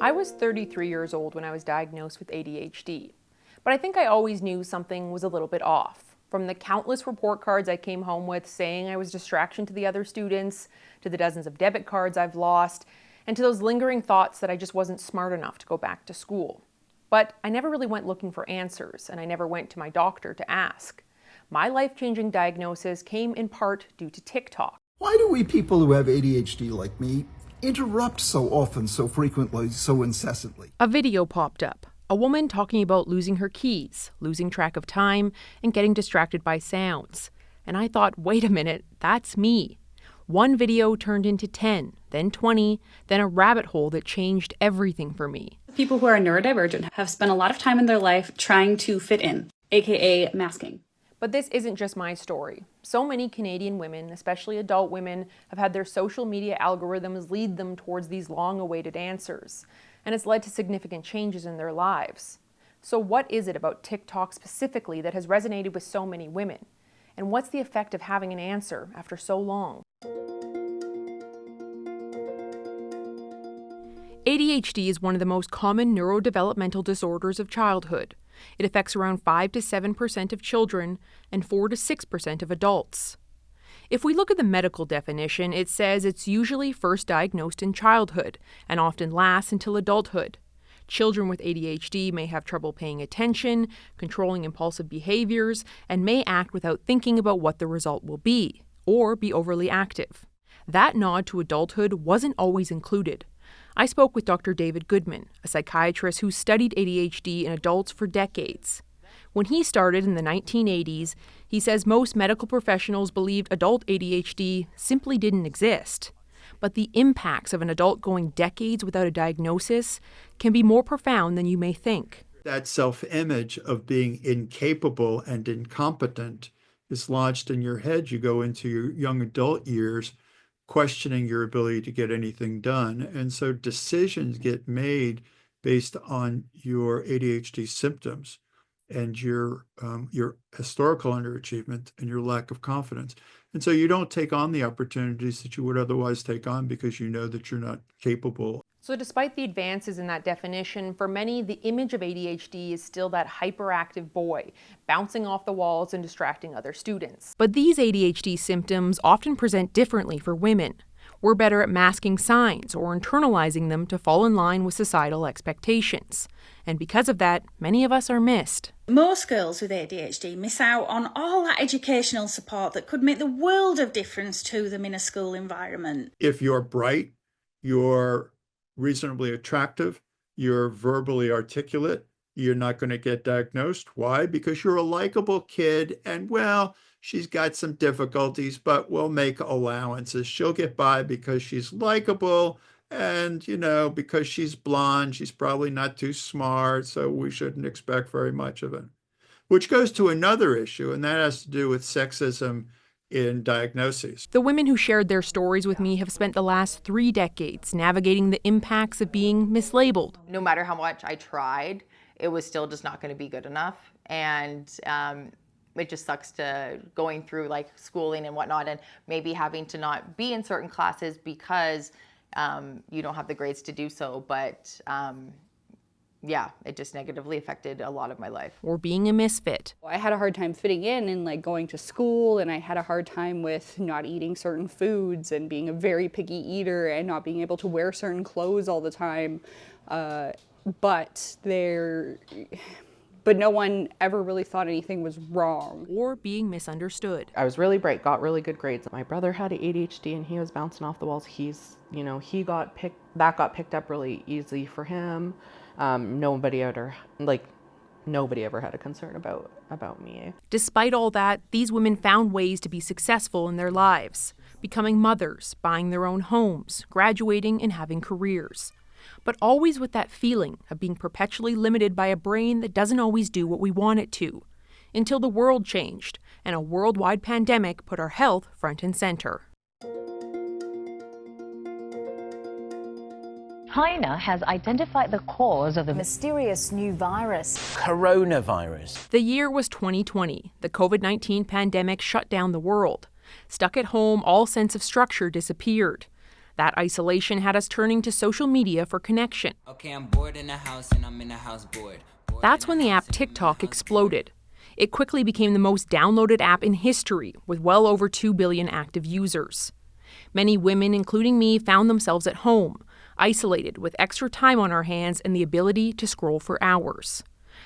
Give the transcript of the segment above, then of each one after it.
I was 33 years old when I was diagnosed with ADHD, but I think I always knew something was a little bit off. From the countless report cards I came home with saying I was a distraction to the other students, to the dozens of debit cards I've lost, and to those lingering thoughts that I just wasn't smart enough to go back to school. But I never really went looking for answers, and I never went to my doctor to ask. My life-changing diagnosis came in part due to TikTok. Why do we people who have ADHD like me interrupt so often, so frequently, so incessantly? A video popped up. A woman talking about losing her keys, losing track of time, and getting distracted by sounds. And I thought, wait a minute, that's me. One video turned into 10, then 20, then a rabbit hole that changed everything for me. People who are neurodivergent have spent a lot of time in their life trying to fit in, aka masking. But this isn't just my story. So many Canadian women, especially adult women, have had their social media algorithms lead them towards these long-awaited answers. And it's led to significant changes in their lives. So what is it about TikTok specifically that has resonated with so many women? And what's the effect of having an answer after so long? ADHD is one of the most common neurodevelopmental disorders of childhood. It affects around 5 to 7% of children and 4 to 6% of adults. If we look at the medical definition, it says it's usually first diagnosed in childhood and often lasts until adulthood. Children with ADHD may have trouble paying attention, controlling impulsive behaviors, and may act without thinking about what the result will be, or be overly active. That nod to adulthood wasn't always included. I spoke with Dr. David Goodman, a psychiatrist who studied ADHD in adults for decades. When he started in the 1980s, he says most medical professionals believed adult ADHD simply didn't exist. But the impacts of an adult going decades without a diagnosis can be more profound than you may think. That self-image of being incapable and incompetent is lodged in your head. You go into your young adult years questioning your ability to get anything done. And so decisions get made based on your ADHD symptoms and your historical underachievement and your lack of confidence. And so you don't take on the opportunities that you would otherwise take on because you know that you're not capable. So despite the advances in that definition, for many, the image of ADHD is still that hyperactive boy, bouncing off the walls and distracting other students. But these ADHD symptoms often present differently for women. We're better at masking signs or internalizing them to fall in line with societal expectations. And because of that, many of us are missed. Most girls with ADHD miss out on all that educational support that could make the world of difference to them in a school environment. If you're bright, you're reasonably attractive, you're verbally articulate, you're not going to get diagnosed. Why? Because you're a likable kid and, well, she's got some difficulties, but we'll make allowances. She'll get by because she's likable and, because she's blonde, she's probably not too smart, so we shouldn't expect very much of it. Which goes to another issue, and that has to do with sexism in diagnoses. The women who shared their stories with me have spent the last 3 decades navigating the impacts of being mislabeled. No matter how much I tried, it was still just not going to be good enough. And it just sucks to going through like schooling and whatnot and maybe having to not be in certain classes because you don't have the grades to do so. But yeah, it just negatively affected a lot of my life. Or being a misfit. I had a hard time fitting in and like going to school, and I had a hard time with not eating certain foods and being a very picky eater and not being able to wear certain clothes all the time. But no one ever really thought anything was wrong. Or being misunderstood. I was really bright, got really good grades. My brother had ADHD and he was bouncing off the walls. That got picked up really easy for him. Nobody ever had a concern about me. Despite all that, these women found ways to be successful in their lives, becoming mothers, buying their own homes, graduating, and having careers. But always with that feeling of being perpetually limited by a brain that doesn't always do what we want it to. Until the world changed, and a worldwide pandemic put our health front and center. China has identified the cause of the mysterious new virus, coronavirus. The year was 2020. The COVID-19 pandemic shut down the world. Stuck at home, all sense of structure disappeared. That isolation had us turning to social media for connection. Okay, I'm bored in the house and I'm in the house bored. That's when the app TikTok exploded. It quickly became the most downloaded app in history, with well over 2 billion active users. Many women, including me, found themselves at home, isolated with extra time on our hands and the ability to scroll for hours.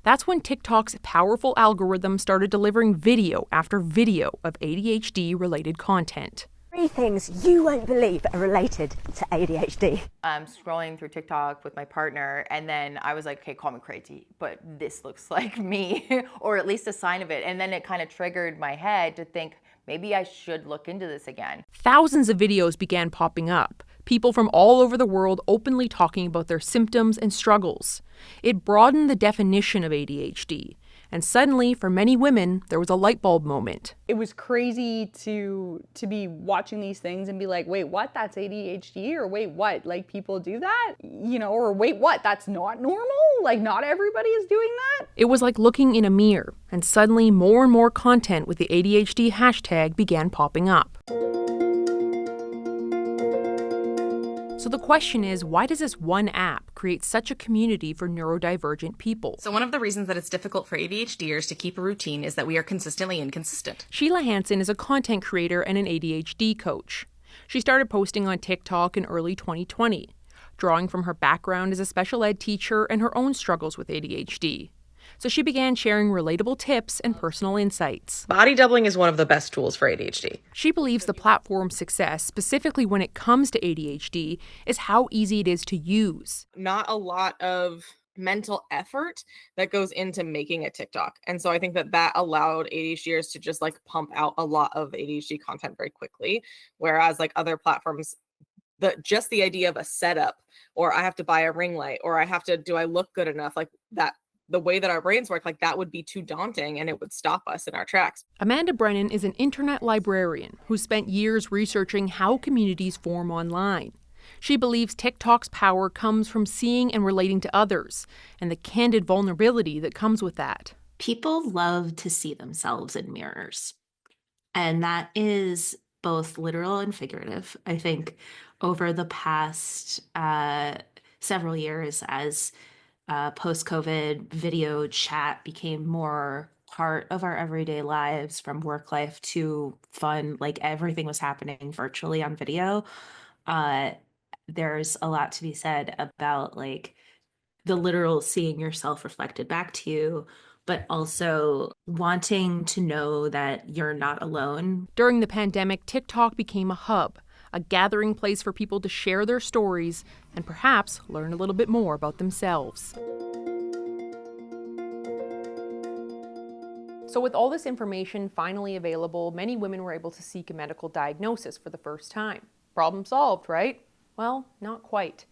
That's when TikTok's powerful algorithm started delivering video after video of ADHD-related content. 3 things you won't believe are related to ADHD. I'm scrolling through TikTok with my partner, and then I was like, okay, call me crazy, but this looks like me, or at least a sign of it. And then it kind of triggered my head to think, maybe I should look into this again. Thousands of videos began popping up, people from all over the world openly talking about their symptoms and struggles. It broadened the definition of ADHD. And suddenly, for many women, there was a light bulb moment. It was crazy to be watching these things and be like, wait, what? That's ADHD? Or wait, what? Like, people do that? You know, or wait, what? That's not normal? Like, not everybody is doing that? It was like looking in a mirror, and suddenly more and more content with the ADHD hashtag began popping up. So the question is, why does this one app create such a community for neurodivergent people? So one of the reasons that it's difficult for ADHDers to keep a routine is that we are consistently inconsistent. Sheila Hansen is a content creator and an ADHD coach. She started posting on TikTok in early 2020, drawing from her background as a special ed teacher and her own struggles with ADHD. So she began sharing relatable tips and personal insights. Body doubling is one of the best tools for ADHD. She believes the platform's success, specifically when it comes to ADHD, is how easy it is to use. Not a lot of mental effort that goes into making a TikTok. And so I think that allowed ADHDers to just like pump out a lot of ADHD content very quickly. Whereas like other platforms, just the idea of a setup, or I have to buy a ring light, or do I look good enough? Like that, the way that our brains work, like that would be too daunting and it would stop us in our tracks. Amanda Brennan is an internet librarian who spent years researching how communities form online. She believes TikTok's power comes from seeing and relating to others, and the candid vulnerability that comes with that. People love to see themselves in mirrors, and that is both literal and figurative. I think over the past several years, as post-COVID video chat became more part of our everyday lives, from work life to fun, like everything was happening virtually on video. There's a lot to be said about like the literal seeing yourself reflected back to you, but also wanting to know that you're not alone. During the pandemic, TikTok became a hub, a gathering place for people to share their stories and perhaps learn a little bit more about themselves. So with all this information finally available, many women were able to seek a medical diagnosis for the first time. Problem solved, right? Well, not quite.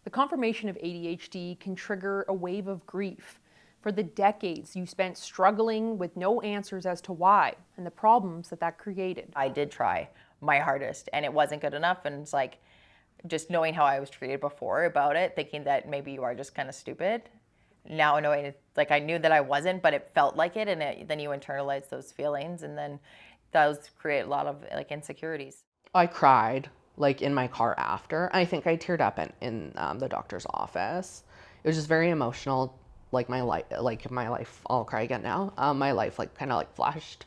The confirmation of ADHD can trigger a wave of grief. For the decades you spent struggling with no answers as to why and the problems that created. I did try my hardest and it wasn't good enough, and it's like just knowing how I was treated before about it, thinking that maybe you are just kind of stupid. Now knowing like I knew that I wasn't, but it felt like it, and then you internalize those feelings, and then those create a lot of like insecurities. I cried like in my car after. I think I teared up in the doctor's office. It was just very emotional. Like my life, I'll cry again now. My life like kind of like flashed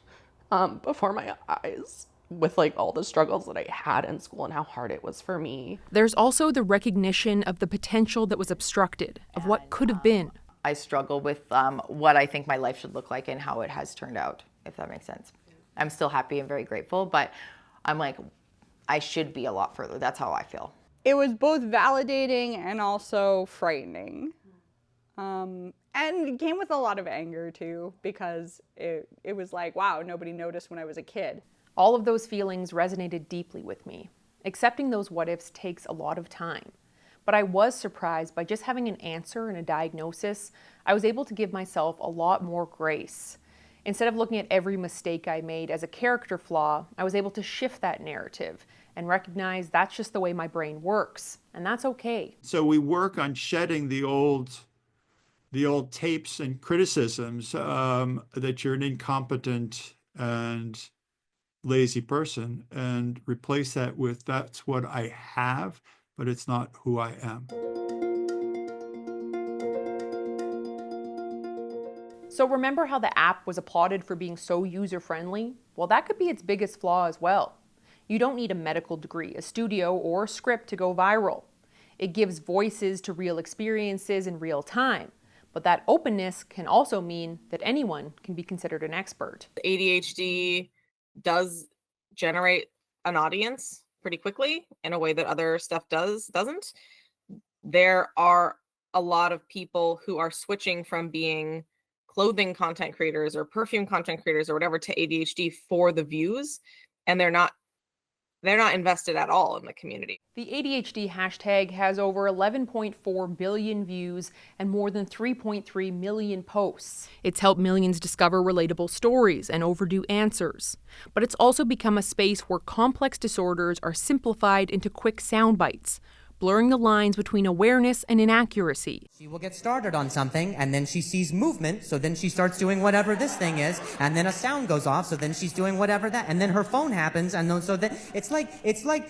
before my eyes, with like all the struggles that I had in school and how hard it was for me. There's also the recognition of the potential that was obstructed, of what could have been. I struggle with what I think my life should look like and how it has turned out, if that makes sense. I'm still happy and very grateful, but I'm like, I should be a lot further. That's how I feel. It was both validating and also frightening. And it came with a lot of anger too, because it was like, wow, nobody noticed when I was a kid. All of those feelings resonated deeply with me. Accepting those what-ifs takes a lot of time. But I was surprised by just having an answer and a diagnosis, I was able to give myself a lot more grace. Instead of looking at every mistake I made as a character flaw, I was able to shift that narrative and recognize that's just the way my brain works, and that's okay. So we work on shedding the old tapes and criticisms that you're an incompetent and lazy person and replace that with that's what I have, but it's not who I am. So remember how the app was applauded for being so user-friendly? Well, that could be its biggest flaw as well. You don't need a medical degree, a studio, or a script to go viral. It gives voices to real experiences in real time. But that openness can also mean that anyone can be considered an expert. ADHD does generate an audience pretty quickly in a way that other stuff doesn't. There are a lot of people who are switching from being clothing content creators or perfume content creators or whatever to ADHD for the views, and they're not invested at all in the community. The ADHD hashtag has over 11.4 billion views and more than 3.3 million posts. It's helped millions discover relatable stories and overdue answers. But it's also become a space where complex disorders are simplified into quick sound bites, blurring the lines between awareness and inaccuracy. She will get started on something, and then she sees movement, so then she starts doing whatever this thing is, and then a sound goes off, so then she's doing whatever that, and then her phone happens, and then, so that it's like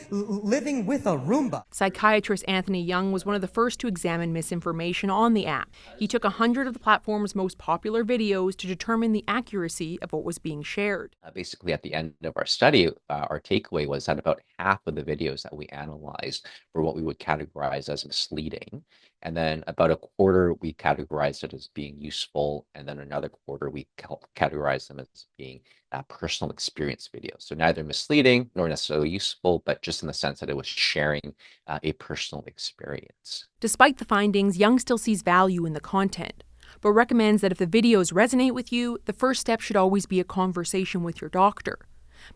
living with a Roomba. Psychiatrist Anthony Young was one of the first to examine misinformation on the app. He took 100 of the platform's most popular videos to determine the accuracy of what was being shared. Basically, at the end of our study, our takeaway was that about half of the videos that we analyzed were what we would categorize as misleading. And then about a quarter, we categorized it as being useful. And then another quarter, we categorized them as being personal experience videos. So neither misleading nor necessarily useful, but just in the sense that it was sharing a personal experience. Despite the findings, Young still sees value in the content, but recommends that if the videos resonate with you, the first step should always be a conversation with your doctor.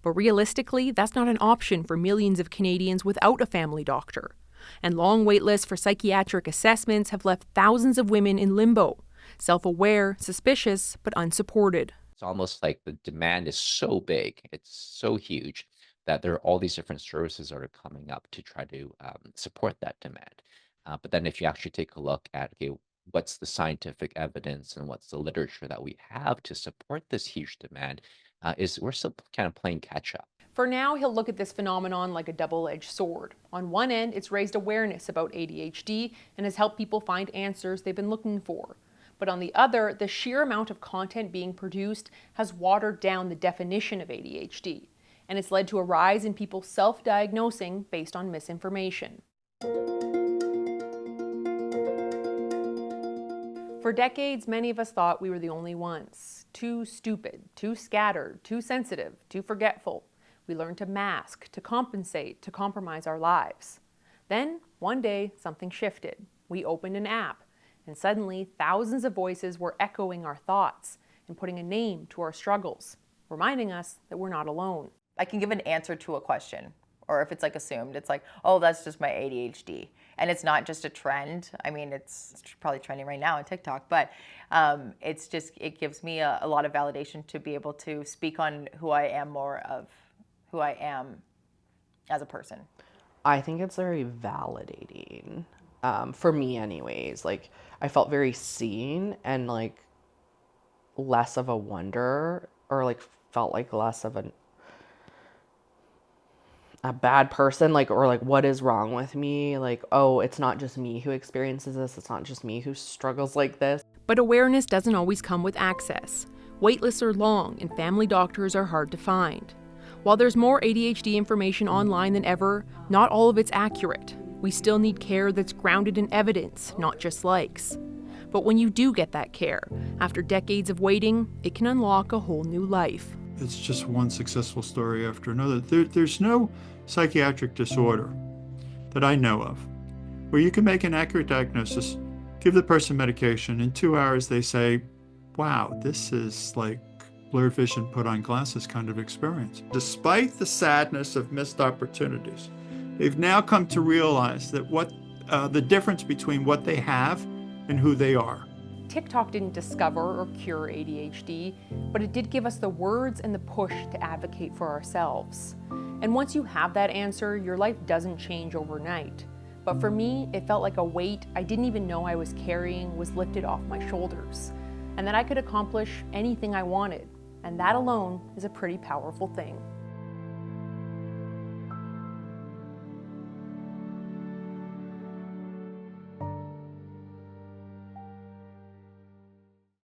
But realistically, that's not an option for millions of Canadians without a family doctor. And long wait lists for psychiatric assessments have left thousands of women in limbo, self-aware, suspicious, but unsupported. It's almost like the demand is so big, it's so huge, that there are all these different services that are coming up to try to support that demand. But then if you actually take a look at, okay, what's the scientific evidence and what's the literature that we have to support this huge demand, is we're still kind of playing catch up. For now, he'll look at this phenomenon like a double-edged sword. On one end, it's raised awareness about ADHD and has helped people find answers they've been looking for. But on the other, the sheer amount of content being produced has watered down the definition of ADHD, and it's led to a rise in people self-diagnosing based on misinformation. For decades, many of us thought we were the only ones. Too stupid, too scattered, too sensitive, too forgetful. We learned to mask, to compensate, to compromise our lives. Then, one day, something shifted. We opened an app, and suddenly thousands of voices were echoing our thoughts and putting a name to our struggles, reminding us that we're not alone. I can give an answer to a question, or if it's like assumed, it's like, oh, that's just my ADHD. And it's not just a trend. I mean, it's probably trending right now on TikTok, but it's just, it gives me a lot of validation to be able to speak on who I am, more of who I am as a person. I think it's very validating, for me anyways. Like, I felt very seen and like less of a wonder, or like felt like less of a bad person, like, or like, what is wrong with me? Like, oh, it's not just me who experiences this. It's not just me who struggles like this. But awareness doesn't always come with access. Waitlists are long and family doctors are hard to find. While there's more ADHD information online than ever, not all of it's accurate. We still need care that's grounded in evidence, not just likes. But when you do get that care, after decades of waiting, it can unlock a whole new life. It's just one successful story after another. There's no psychiatric disorder that I know of where you can make an accurate diagnosis, give the person medication, in 2 hours they say, wow, this is like blurred vision put on glasses kind of experience. Despite the sadness of missed opportunities, they've now come to realize that the difference between what they have and who they are. TikTok didn't discover or cure ADHD, but it did give us the words and the push to advocate for ourselves. And once you have that answer, your life doesn't change overnight. But for me, it felt like a weight I didn't even know I was carrying was lifted off my shoulders, and that I could accomplish anything I wanted. And that alone is a pretty powerful thing.